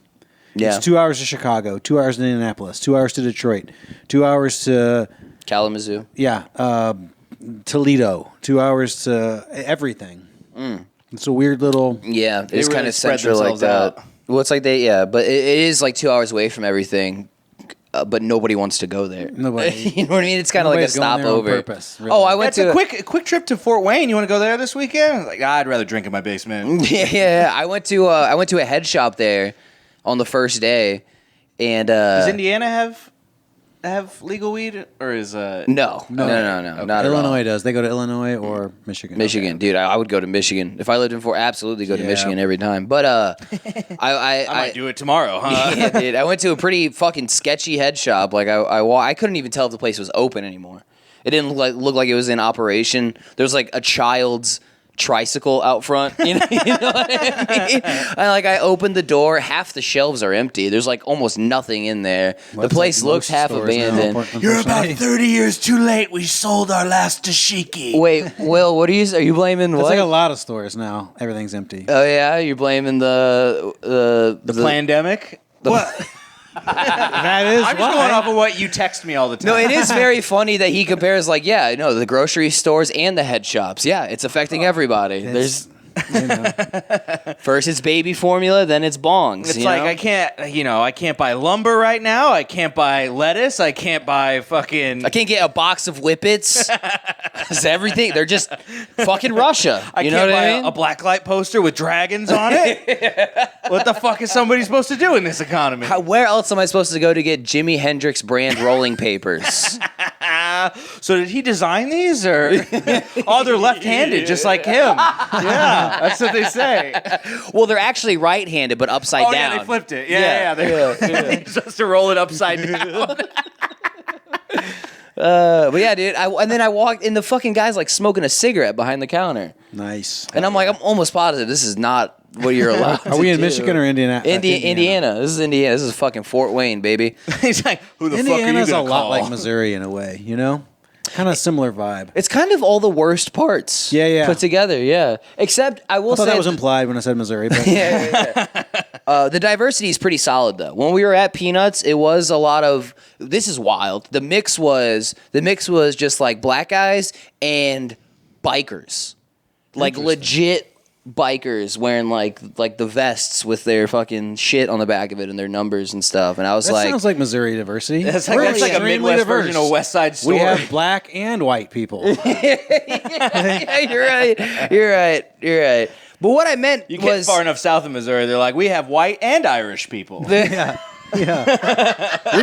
Yeah, It's 2 hours to Chicago, 2 hours to Indianapolis, 2 hours to Detroit, 2 hours to, Kalamazoo. Toledo, 2 hours to everything. It's a weird little... Yeah, it's really kind of spread central like themselves that. out. Well, it's like but it is like 2 hours away from everything. But nobody wants to go there. Nobody. You know what I mean? It's kind of like a Nobody's going there on stopover. purpose, really. Oh, I went That's to a quick trip to Fort Wayne. You want to go there this weekend? Like, I'd rather drink in my basement. yeah. I went to a head shop there on the first day, and Does Indiana have legal weed, or is no, not at all. Illinois does. They go to Illinois or Michigan. Michigan, dude. I would go to Michigan if I lived in Fort. Absolutely go to Yeah. Michigan every time. But I might do it tomorrow, huh? yeah, dude. I went to a pretty fucking sketchy head shop. Like I couldn't even tell if the place was open anymore. It didn't look like it was in operation. There was like a child's tricycle out front. You know what I mean? I opened the door. Half the shelves are empty. There's like almost nothing in there. Well, the that's place like looks most half stores now, abandoned. You're about unfortunately. 30 years too late. We sold our last dashiki. Wait, Will, what are you blaming? It's What? like a lot of stores now. Everything's empty. Oh yeah, you're blaming the Pandemic? What? That is I'm just going off of what you text me all the time. No, it is very funny that he compares the grocery stores and the head shops. Yeah, it's affecting everybody. There's first it's baby formula, then it's bongs. It's like I can't buy lumber right now. I can't buy lettuce. I can't buy fucking. I can't get a box of Whippets. It's everything. They're just fucking Russia. I You can't know what buy I mean? a blacklight poster with dragons on it. What the fuck is somebody supposed to do in this economy? Where else am I supposed to go to get Jimi Hendrix brand rolling papers? So did he design these, or oh, they're left-handed, just like him? Yeah, that's what they say. Well, they're actually right-handed, but upside down. Yeah, they flipped it. Yeah. Just to roll it upside down. But yeah, dude. And then I walked, and the fucking guy's like smoking a cigarette behind the counter. Nice. And I'm like, I'm almost positive this is not what you're allowed to do. Are we in Michigan or Indiana? Indiana. This is Indiana. This is fucking Fort Wayne, baby. He's like, who the fuck are you Indiana's gonna a lot call? like Missouri in a way, you know? Kind of similar vibe. It's kind of all the worst parts put together, yeah. Except, I will I thought say... that was implied when I said Missouri. But The diversity is pretty solid, though. When we were at Peanuts, it was a lot of... This is wild. The mix was just like black guys and bikers. Like legit bikers wearing like the vests with their fucking shit on the back of it and their numbers and stuff. And I was that like... sounds like Missouri diversity. That's We're like a extremely Midwest diverse. version of West Side Story. We have black and white people. yeah, you're right. But what I meant You was... get far enough south of Missouri, they're like, we have white and Irish people. Yeah. We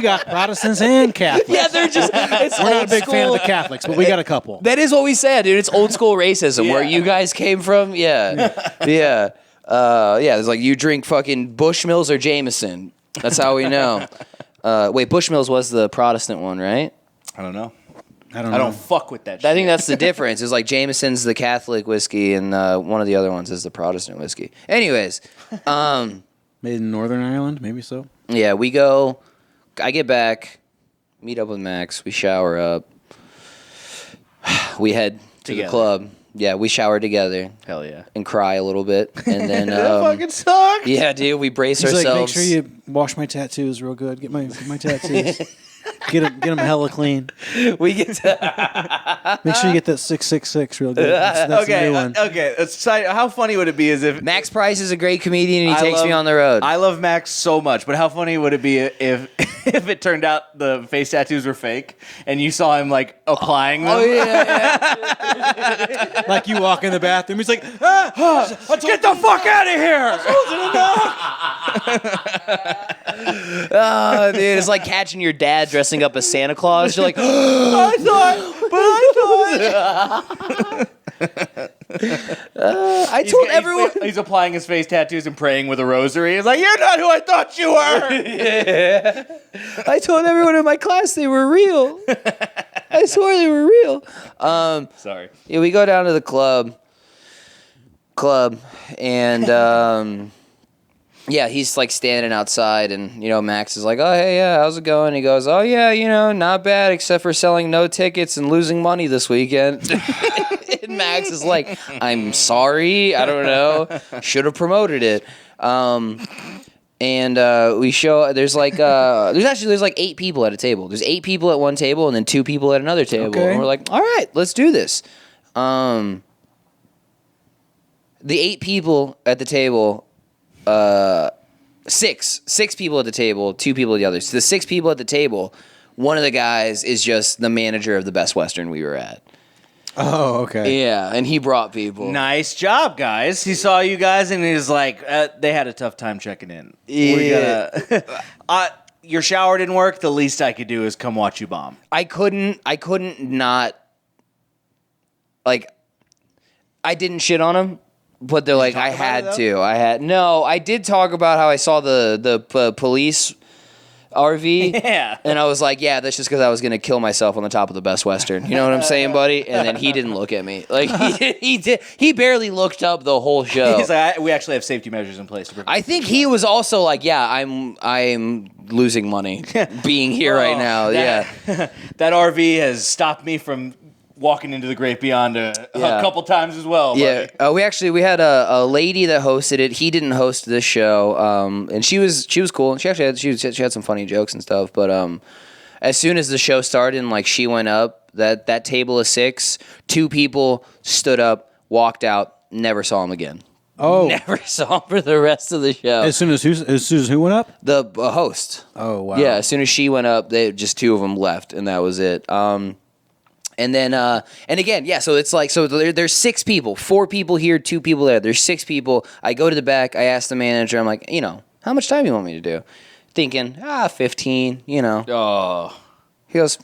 got Protestants and Catholics. Yeah, they're just... It's We're not a old big fan of the school. Catholics, but we got a couple. That is what we said, dude. It's old school racism. Where you guys came from. Yeah. It's like you drink fucking Bushmills or Jameson. That's how we know. Wait, Bushmills was the Protestant one, right? I don't know. I don't I know. don't fuck with that shit. I think that's the difference. It's like Jameson's the Catholic whiskey, and one of the other ones is the Protestant whiskey. Anyways, Made in Northern Ireland, maybe so. yeah, we go. I get back, meet up with Max. We shower up. We head to Together. the club. Yeah, we shower together. Hell yeah. And cry a little bit, and then That fucking sucks. yeah, dude, we brace He's ourselves. like, make sure you wash my tattoos real good. Get my tattoos. Get them hella clean. We get to Make sure you get that 666 real good. That's the new one. Okay. How funny would it be as if Max Price is a great comedian, and he I takes love- me on the road. I love Max so much, but how funny would it be if if it turned out the face tattoos were fake and you saw him like applying them? Oh yeah. Like you walk in the bathroom, he's like, Get the fuck out of here! Oh, dude, it's like catching your dad dressing up as Santa Claus. You're like, I told everyone. He's applying his face tattoos and praying with a rosary. He's like, "You're not who I thought you were." I told everyone in my class they were real. I swore they were real. Sorry. Yeah, we go down to the club, and yeah, he's like standing outside, and Max is like, "Oh hey, yeah, how's it going?" He goes, "Oh yeah, not bad, except for selling no tickets and losing money this weekend." And Max is like, "I'm sorry, I don't know, should have promoted it." And we show there's like 8 people at a table. There's 8 people at one table and then 2 people at another table. Okay. And we're like, all right, let's do this. The 8 people at the table, 6 people at the table, 2 people at the other. So the 6 people at the table, one of the guys is just the manager of the Best Western we were at. oh, okay. Yeah, and he brought people. Nice job, guys. He saw you guys and he was like, they had a tough time checking in. We gotta, your shower didn't work. The least I could do is come watch you bomb. I couldn't not, like, I didn't shit on him, but they're like, I had to. I did talk about how I saw the police RV. Yeah. And I was like, yeah, that's just because I was going to kill myself on the top of the Best Western. You know what I'm saying, buddy? And then he didn't look at me. Like, he barely looked up the whole show. He's like, we actually have safety measures in place. I think he was also like, yeah, I'm losing money being here right now. Yeah. That RV has stopped me from walking into the great beyond a couple times as well. Yeah, buddy. we had a lady that hosted it. He didn't host this show, and she was cool. She actually had some funny jokes and stuff. But as soon as the show started, and like she went up, that table of 6, 2 people stood up, walked out, never saw him again. Oh, Never saw him for the rest of the show. as soon as who went up? The host. Oh, wow. Yeah, as soon as she went up, just 2 of them left, and that was it. And then, and again, yeah, so it's like, so there's 6 people, 4 people here, 2 people there. There's 6 people. I go to the back. I ask the manager, I'm like, how much time do you want me to do? Thinking, 15, Oh. He goes,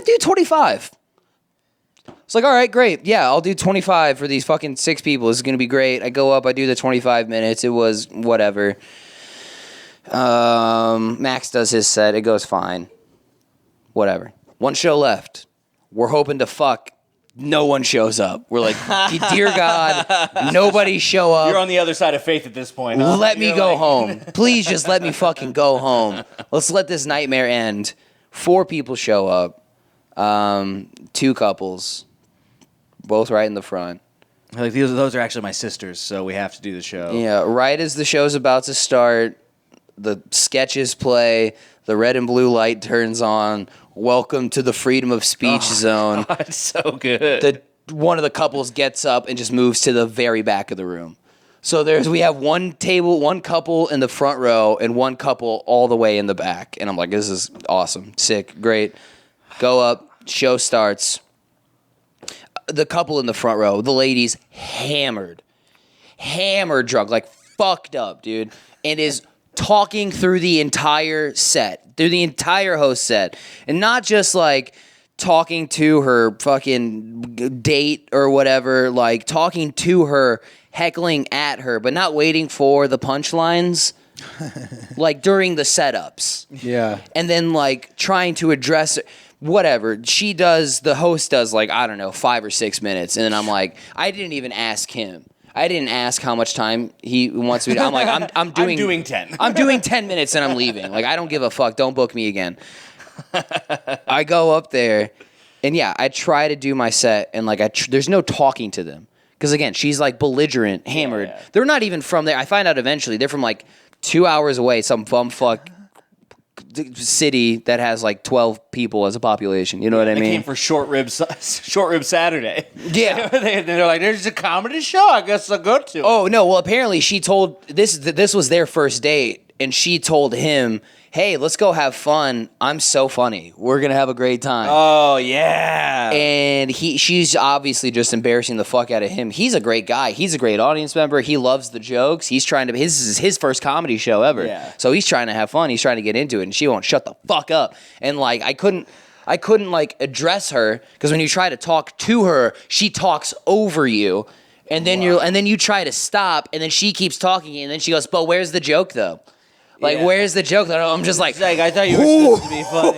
do 25. It's like, all right, great. Yeah, I'll do 25 for these fucking 6 people. This is going to be great. I go up, I do the 25 minutes. It was whatever. Max does his set. It goes fine. Whatever. 1 show left. We're hoping to fuck. No one shows up. We're like, dear God, nobody show up. You're on the other side of faith at this point. Huh? Let me go home. Please just let me fucking go home. Let's let this nightmare end. 4 people show up. 2 couples. Both right in the front. Like those are actually my sisters, so we have to do the show. Yeah, right as the show's about to start, the sketches play, the red and blue light turns on. Welcome to the freedom of speech zone. God, so good. One of the couples gets up and just moves to the very back of the room. So we have 1 table, 1 couple in the front row, and 1 couple all the way in the back. And I'm like, this is awesome, sick, great. Go up, show starts. The couple in the front row, the lady's hammered drunk, like fucked up, dude, and is talking through the entire set, through the entire host set, and not just like talking to her fucking date or whatever, like talking to her, heckling at her, but not waiting for the punchlines. Like during the setups. Yeah. And then like trying to address it. Whatever. The host does like, I don't know, 5 or 6 minutes. And then I'm like, I didn't even ask him. I didn't ask how much time he wants me to. I'm like, I'm doing 10. I'm doing 10 minutes and I'm leaving. Like, I don't give a fuck. Don't book me again. I go up there and yeah, I try to do my set and like, there's no talking to them. Because again, she's like belligerent, hammered. Yeah. They're not even from there. I find out eventually they're from like 2 hours away, some bumfuck city that has like 12 people as a population. You know what I They mean? came for short rib Saturday. Yeah. They're like, there's a comedy show. I guess I'll go to it. Oh no! Well, apparently she told this was their first date, and she told him, "Hey, let's go have fun. I'm so funny. We're gonna have a great time." Oh yeah. And she's obviously just embarrassing the fuck out of him. He's a great guy. He's a great audience member. He loves the jokes. He's trying to. This is his first comedy show ever. Yeah. So he's trying to have fun. He's trying to get into it, and she won't shut the fuck up. And like I couldn't like address her because when you try to talk to her, she talks over you. And then you try to stop, and then she keeps talking, and then she goes, "But where's the joke, though? Like, Yeah. where's the joke?" I'm just like, I thought you were supposed to be funny.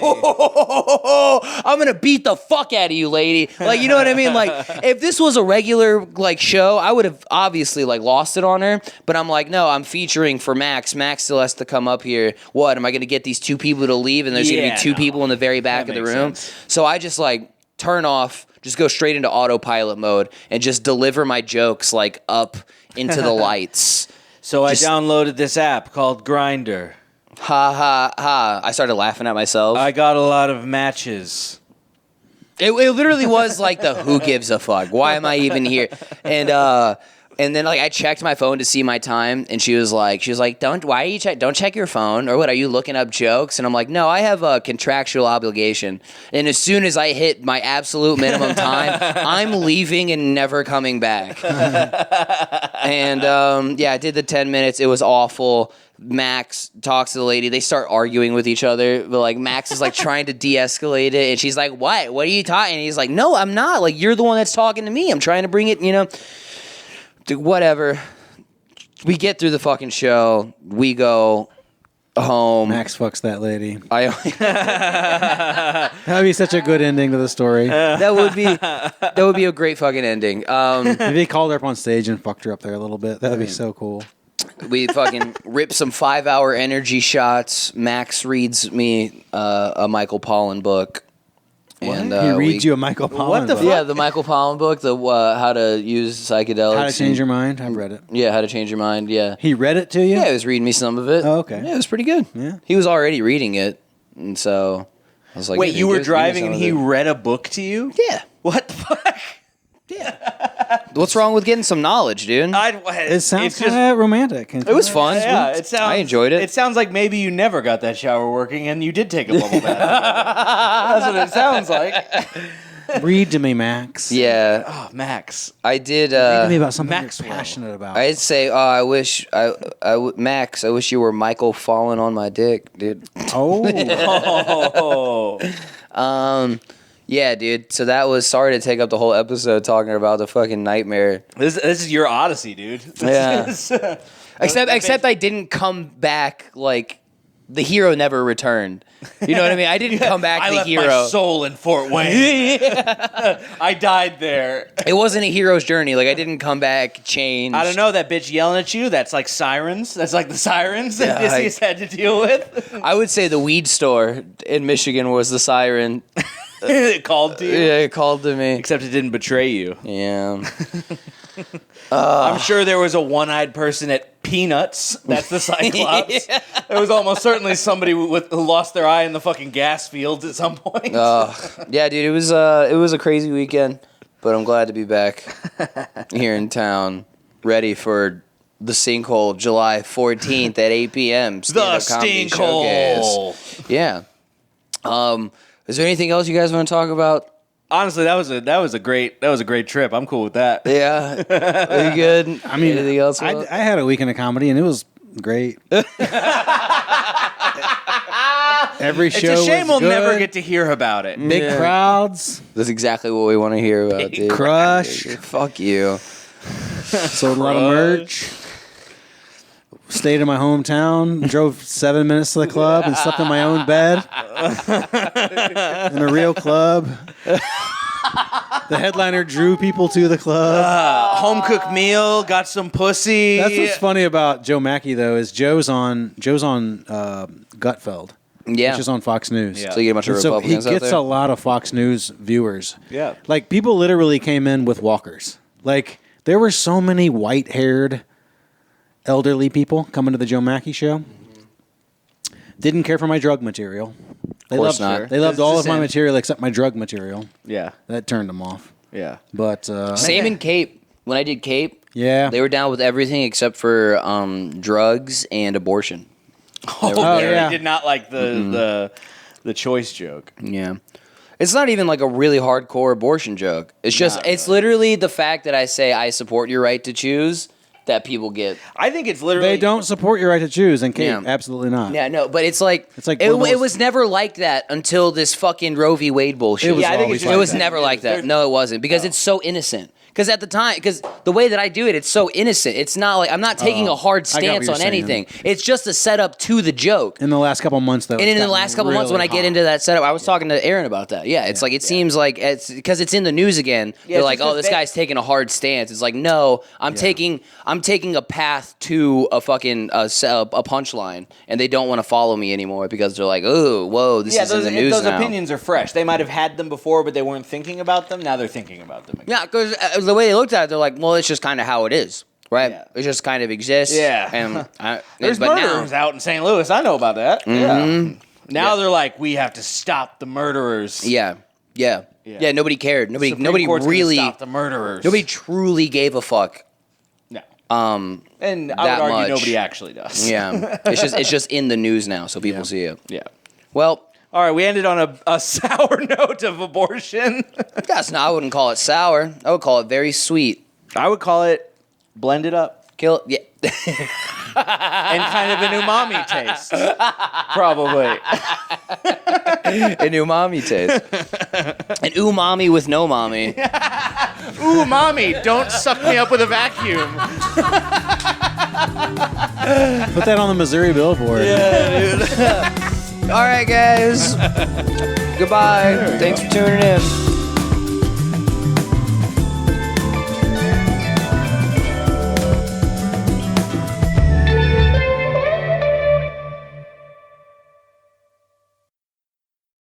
I'm gonna beat the fuck out of you, lady. Like, you know what I mean? Like, if this was a regular like show, I would have obviously like lost it on her. But I'm like, no, I'm featuring for Max. Max still has to come up here. What am I gonna get these 2 people to leave, and there's gonna be 2 people in the very back of the makes room? sense. So I just like turn off. Just go straight into autopilot mode and just deliver my jokes like up into the lights. So I downloaded this app called Grindr. Ha ha ha. I started laughing at myself. I got a lot of matches. It literally was like the who gives a fuck? Why am I even here? And then like I checked my phone to see my time, and she was like, don't check your phone, or what, are you looking up jokes? And I'm like, no, I have a contractual obligation. And as soon as I hit my absolute minimum time, I'm leaving and never coming back. And I did the 10 minutes. It was awful. Max talks to the lady. They start arguing with each other. But like Max is like trying to de-escalate it, and she's like, what are you talking? And he's like, no, I'm not. Like, you're the one that's talking to me. I'm trying to bring it, Dude, whatever. We get through the fucking show. We go home. Max fucks that lady. That That'd be such a good ending to the story. would be a great fucking ending. If he called her up on stage and fucked her up there a little bit, that'd be so cool. We fucking rip some 5-hour energy shots. Max reads me a Michael Pollan book. And he reads you a Michael Pollan What the book. fuck? Yeah, the Michael Pollan book, the how to use psychedelics. How to Change Your Mind? I've read it. Yeah, how to change your mind. Yeah. He read it to you? Yeah, he was reading me some of it. Oh, okay. Yeah, it was pretty good. Yeah. He was already reading it, and so I was like, Wait, "Hey, you were give me driving some and of he it." read a book to you? Yeah. What the fuck? Yeah. What's wrong with getting some knowledge, dude? It sounds it's just- kind of romantic. It was fun. Yeah, it sounds. I enjoyed it. It sounds like maybe you never got that shower working and you did take a bubble bath. That's what it sounds like. Read to me, Max. Yeah, Oh, Max. I did. Read to me about something Maxwell. you're passionate about. I'd say, Max, I wish you were Michael falling on my dick, dude. Oh. Oh. Yeah, dude. So that was sorry to take up the whole episode talking about the fucking nightmare. This is your odyssey, dude. Yeah. Except I didn't come back like the hero never returned. You know what I mean? I didn't come back I the left hero. my soul in Fort Wayne. I died there. It wasn't a hero's journey. Like I didn't come back changed. I don't know, that bitch yelling at you, that's like sirens. That's like the sirens that Yeah, Odysseus had to deal with. I would say the weed store in Michigan was the siren. It called to you. Yeah, it called to me. Except it didn't betray you. Yeah. I'm sure there was a one-eyed person at Peanuts. That's the Cyclops. There was almost certainly somebody who lost their eye in the fucking gas fields at some point. Yeah, dude, it was a crazy weekend, but I'm glad to be back here in town, ready for the Sinkhole July 14th at 8 p.m. The stand-up comedy Sinkhole. showcase. Yeah. Is there anything else you guys want to talk about? Honestly, that was a great trip. I'm cool with that. Yeah. Are you good? I mean, anything else? I had a weekend of comedy, and it was great. Every show It's a shame was we'll never good. get to hear about it. Big Yeah. crowds. That's exactly what we want to hear about, dude. Crush. Fuck you. Sold a lot of merch. Stayed in my hometown. Drove 7 minutes to the club and slept in my own bed. In a real club. The headliner drew people to the club. Home cooked meal, got some pussy. That's what's funny about Joe Mackey though is Joe's on Gutfeld, Yeah. which is on Fox News. Yeah. So you get a bunch of And so he Republicans out gets there? a lot of Fox News viewers. Yeah. Like people literally came in with walkers. Like there were so many white-haired elderly people coming to the Joe Mackey show. Didn't care for my drug material. They course loved, not. They loved It's all the of my same. material except my drug material. Yeah. That turned them off. Yeah. But Same in Cape. When I did Cape, yeah, they were down with everything except for drugs and abortion. Oh, yeah. They did not like the choice joke. Yeah. It's not even like a really hardcore abortion joke. It's just, it's literally the fact that I say I support your right to choose that people get. I think it's literally they don't support your right to choose, and Kate, Yeah. absolutely not. Yeah, no, but it's like It's like it one of those- was never like that until this fucking Roe v. Wade bullshit. It was Yeah, I think always it's like just It was that. never like that. There's- No, it wasn't because it's so innocent. Because at the time, because the way that I do it, it's so innocent. It's not like I'm not taking a hard I got what stance you're on saying. anything. It's just a setup to the joke. In the last couple months, though, And in the last couple months, when I get into that setup, I was talking to Aaron about that. Yeah, it's like it seems like it's because it's in the news again. They're it's like, just "Oh, this they- guy's taking a hard stance." It's like, no, I'm taking a path to a fucking a punchline, and they don't want to follow me anymore because they're like, "Oh, whoa, this is in the news those now." opinions are fresh. They might have had them before, but they weren't thinking about them. Now they're thinking about them again. Yeah, because the way they looked at it, they're like, "Well, it's just kind of how it is, right? Yeah. It just kind of exists." Yeah. and There's but murderers now, out in St. Louis. I know about that. Yeah. Now they're like, we have to stop the murderers. yeah. Nobody cared. Nobody Supreme Court's gonna really, stop the murderers. nobody truly gave a fuck. No. Um, And I that would argue much. nobody actually does. Yeah, it's just in the news now, so people see it. Yeah. Well, All right, we ended on a sour note of abortion. I wouldn't call it sour. I would call it very sweet. I would call it blended up Kill yeah. and kind of an umami taste. Probably. An umami taste. An umami with no mommy. Ooh, mommy, don't suck me up with a vacuum. Put that on the Missouri billboard. All right, guys. Goodbye. Thanks for tuning in.